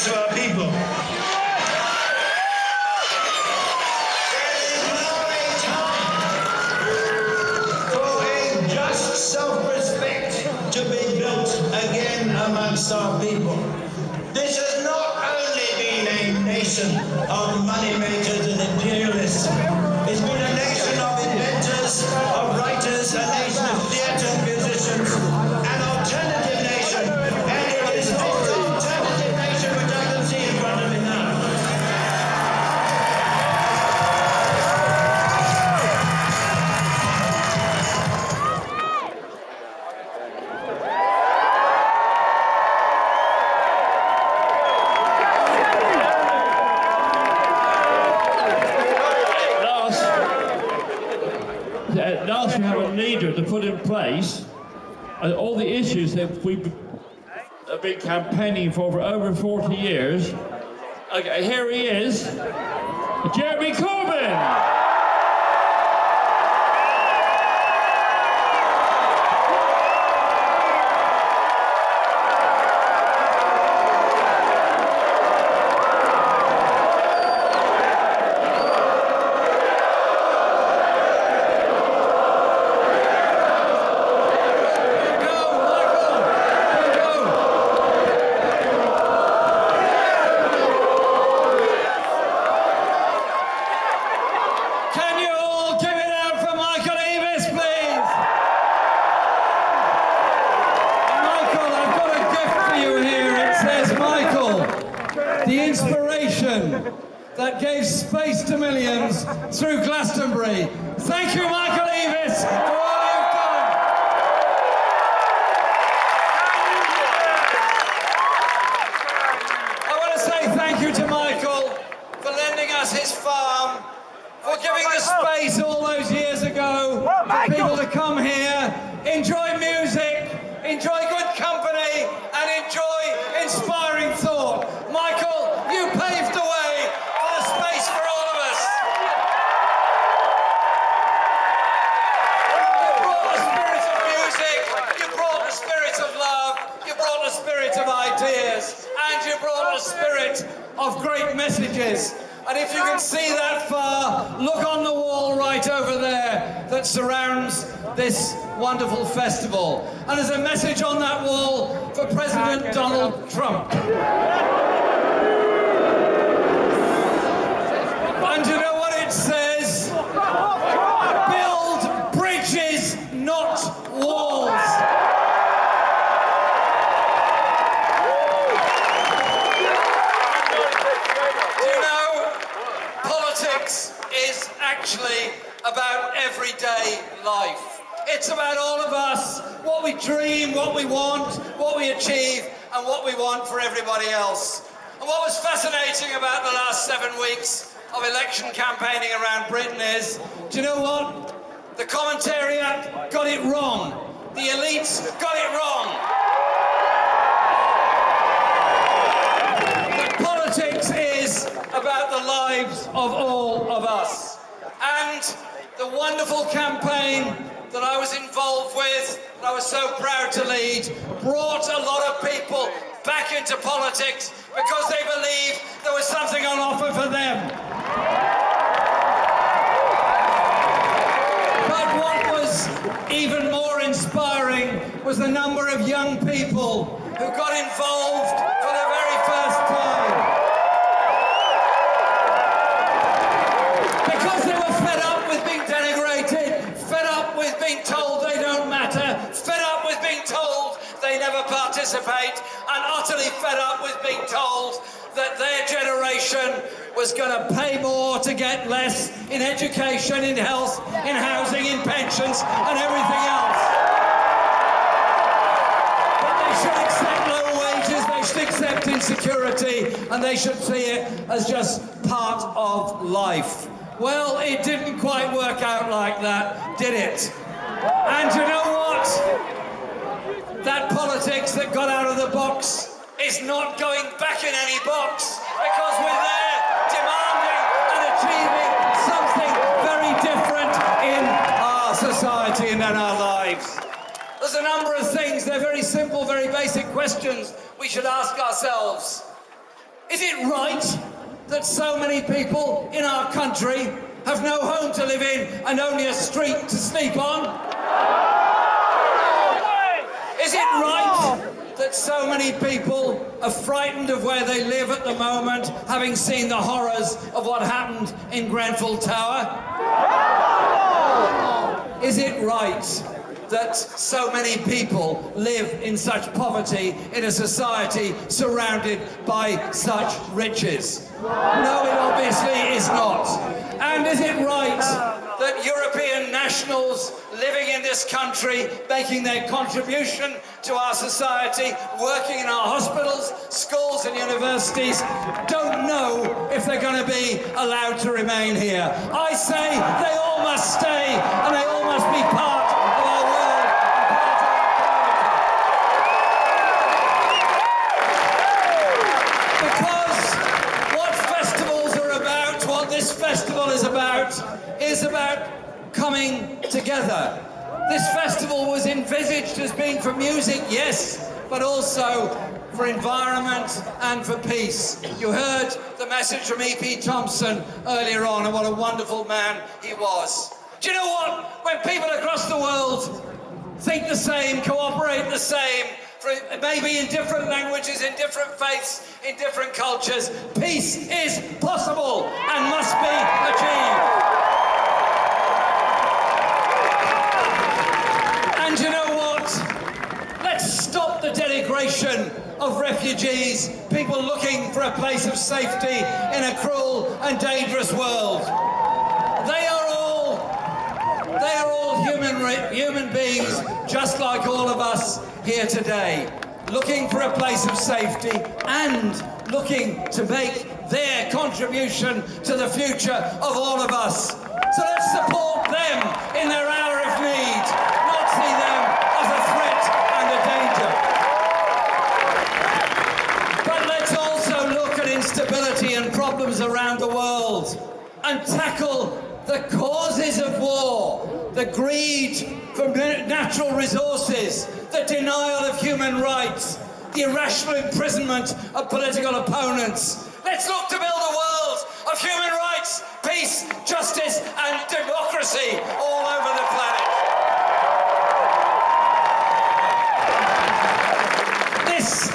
rights of our people. Self-respect to be built again amongst our people. This has not only been a nation of moneymakers and imperialists, it's been a nation of inventors, of writers, a nation of theatre musicians, an alternative nation, and it is this alternative nation which I can see in front of me now. Last we have a leader to put in place all the issues that we've been campaigning for over 40 years. Okay, here he is, Jeremy Corbyn. The inspiration that gave space to millions through Glastonbury. Thank you, Michael Eavis, for all you've done. I want to say thank you to Michael for lending us his farm, for giving the space all those years ago for people to come here, enjoy music, enjoy good company, and enjoy inspiring thought. Michael, you paved the way for the space for all of us. You brought the spirit of music, you brought the spirit of love, you brought the spirit of ideas, and you brought the spirit of great messages. And if you can see that far, look on the wall right over there that surrounds this wonderful festival. And there's a message on that wall for President Donald Trump. And you know what it says? Build bridges, not walls. Do you know, politics is actually about everyday life. It's about all of us, what we dream, what we want, what we achieve, and what we want for everybody else. And what was fascinating about the last 7 weeks of election campaigning around Britain is, do you know what? The commentariat got it wrong. The elites got it wrong. The politics is about the lives of all of us. And the wonderful campaign that I was involved with, that I was so proud to lead, brought a lot of people back into politics because they believed there was something on offer for them. But what was even more inspiring was the number of young people who got involved for the very first time. Because they were fed up with being denigrated, fed up with being told they don't matter, fed up with being told they never participate, and utterly fed up with being told that their generation was going to pay more to get less in education, in health, in housing, in pensions, and everything else. But they should accept low wages, they should accept insecurity, and they should see it as just part of life. Well, it didn't quite work out like that, did it? And you know what? That politics that got out of the box is not going back in any box, because we're there demanding and achieving something very different in our society and in our lives. There's a number of things, they're very simple, very basic questions we should ask ourselves. Is it right that so many people in our country have no home to live in and only a street to sleep on? Is it right that so many people are frightened of where they live at the moment, having seen the horrors of what happened in Grenfell Tower? Is it right that so many people live in such poverty in a society surrounded by such riches? No, it obviously is not. And is it right that European nationals living in this country, making their contribution to our society, working in our hospitals, schools and universities, don't know if they're going to be allowed to remain here? I say they all must stay and they all must be part of our world and part of our community. Because what festivals are about, what this festival is about coming together. This festival was envisaged as being for music, yes, but also for environment and for peace. You heard the message from E.P. Thompson earlier on, and what a wonderful man he was. Do you know what? When people across the world think the same, cooperate the same, maybe in different languages, in different faiths, in different cultures, peace is possible and must be achieved. And you know what? Let's stop the denigration of refugees, people looking for a place of safety in a cruel and dangerous world. They are all human beings, just like all of us here today, looking for a place of safety and looking to make their contribution to the future of all of us. So let's support them in their hour of need, not see them as a threat and a danger. But let's also look at instability and problems around the world and tackle the causes of war, the greed for natural resources, the denial of human rights, the irrational imprisonment of political opponents. Let's look to build a world of human rights, peace, justice and democracy all over the planet. This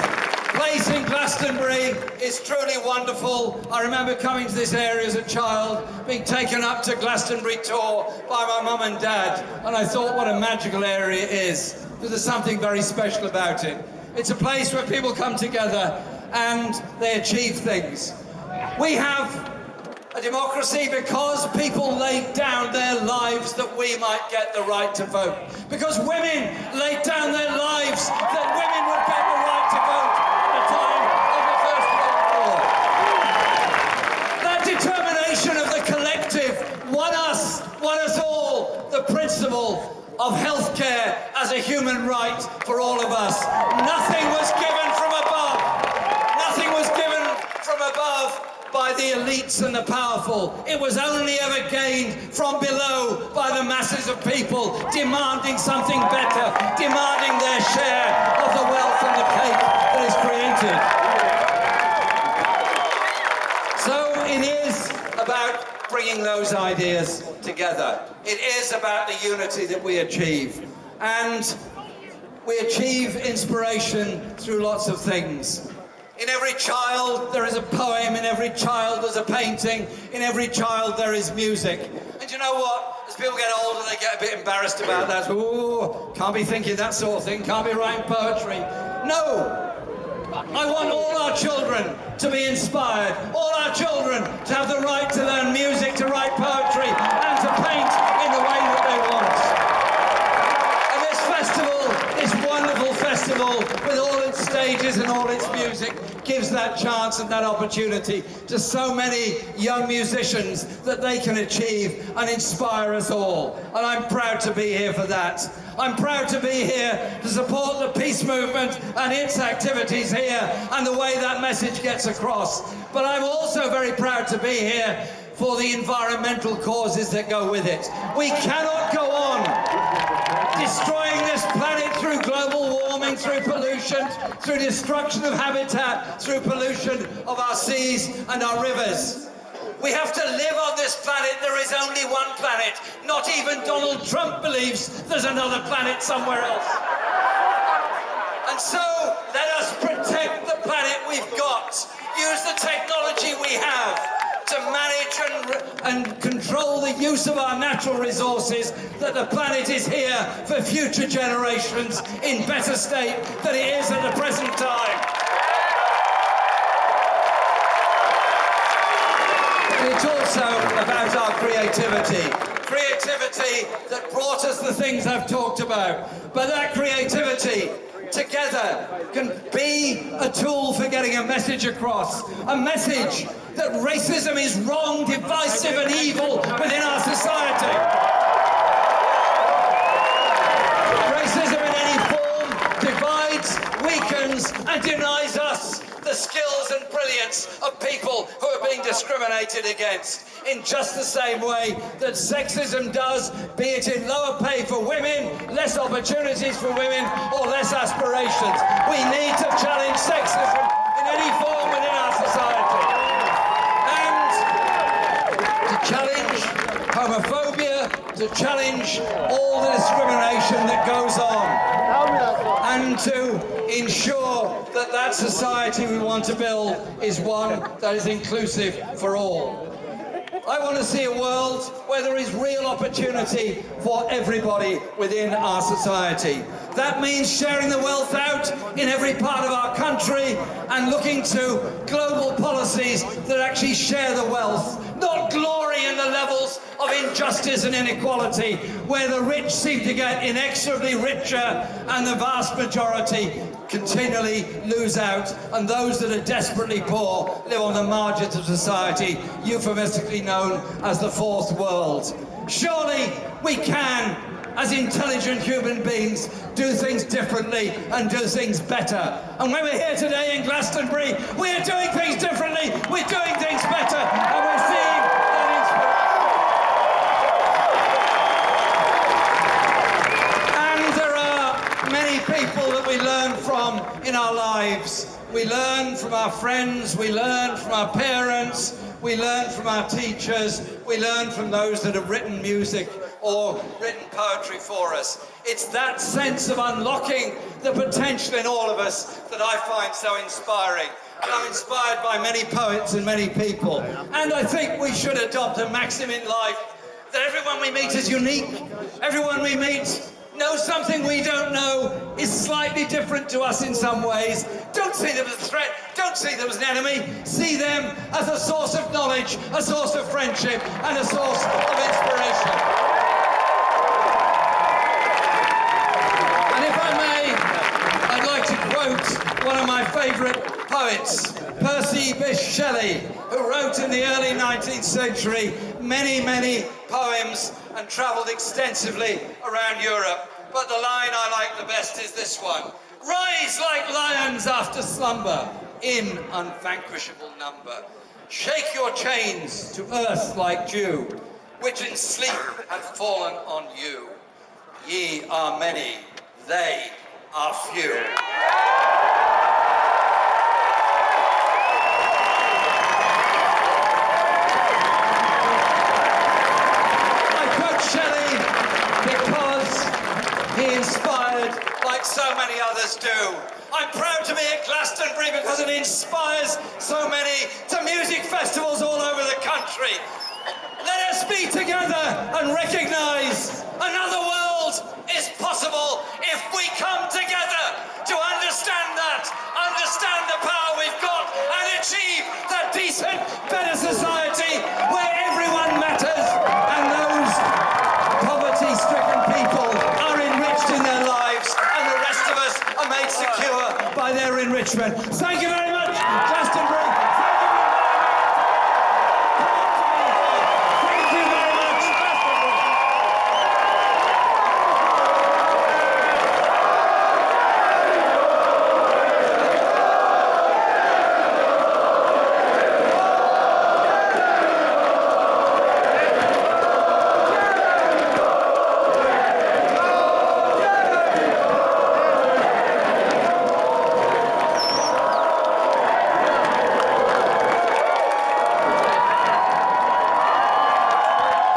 place in Glastonbury is truly wonderful. I remember coming to this area as a child, being taken up to Glastonbury tour by my mum and dad, and I thought what a magical area it is. There's something very special about it. It's a place where people come together and they achieve things. We have a democracy because people laid down their lives that we might get the right to vote. Because women laid down their lives that women would get the right to vote at the time of the First World War. That determination of the collective won us all the principle of healthcare as a human right for all of us. Nothing was given from above. Nothing was given from above by the elites and the powerful. It was only ever gained from below by the masses of people demanding something better, demanding their share of the wealth and the cake that is created. So it is about bringing those ideas together. It is about the unity that we achieve. And we achieve inspiration through lots of things. In every child there is a poem, in every child there's a painting, in every child there is music. And you know what? As people get older they get a bit embarrassed about that. Ooh, can't be thinking that sort of thing, can't be writing poetry. No! I want all our children to be inspired, all our children to have the right to learn music, to write poetry, and to paint in the way that they want. And this festival, this wonderful festival, with all its stages and all its music, gives that chance and that opportunity to so many young musicians that they can achieve and inspire us all. And I'm proud to be here for that. I'm proud to be here to support the peace movement and its activities here and the way that message gets across. But I'm also very proud to be here for the environmental causes that go with it. We cannot go on destroying this planet through global warming, destruction through pollution, through destruction of habitat, through pollution of our seas and our rivers. We have to live on this planet. There is only one planet. Not even Donald Trump believes there's another planet somewhere else. And so let us protect the planet we've got. Use the technology we have to manage and control the use of our natural resources, that the planet is here for future generations in better state than it is at the present time. It's also about our creativity. Creativity that brought us the things I've talked about. But that creativity together can be a tool for getting a message across. A message that racism is wrong, divisive and evil within our society. Racism in any form divides, weakens and denies us the skills and brilliance of people who are being discriminated against, in just the same way that sexism does, be it in lower pay for women, less opportunities for women, or less aspirations. We need to challenge sexism in any form within our society. And to challenge homophobia, to challenge all the discrimination that goes on, and to ensure that that society we want to build is one that is inclusive for all. I want to see a world where there is real opportunity for everybody within our society. That means sharing the wealth out in every part of our country and looking to global policies that actually share the wealth, not glory in the levels of injustice and inequality, where the rich seem to get inexorably richer and the vast majority continually lose out, and those that are desperately poor live on the margins of society, euphemistically known as the fourth world. Surely we can, as intelligent human beings, do things differently and do things better. And when we're here today in Glastonbury, we're doing things differently, we're doing things better, and we're seeing that inspiration. And there are many people that we learn from in our lives. We learn from our friends, we learn from our parents, we learn from our teachers, we learn from those that have written music or written poetry for us. It's that sense of unlocking the potential in all of us that I find so inspiring. And I'm inspired by many poets and many people. And I think we should adopt a maxim in life that everyone we meet is unique. Everyone we meet knows something we don't know, is slightly different to us in some ways. Don't see them as a threat, don't see them as an enemy. See them as a source of knowledge, a source of friendship, and a source of inspiration. And if I may, I'd like to quote one of my favourite poets, Percy Bysshe Shelley, who wrote in the early 19th century many poems and travelled extensively around Europe. But the line I like the best is this one. Rise like lions after slumber, in unvanquishable number. Shake your chains to earth like dew, which in sleep had fallen on you. Ye are many, they are few. He inspired like so many others do. I'm proud to be at Glastonbury because it inspires so many to music festivals all over the country. Let us be together and recognise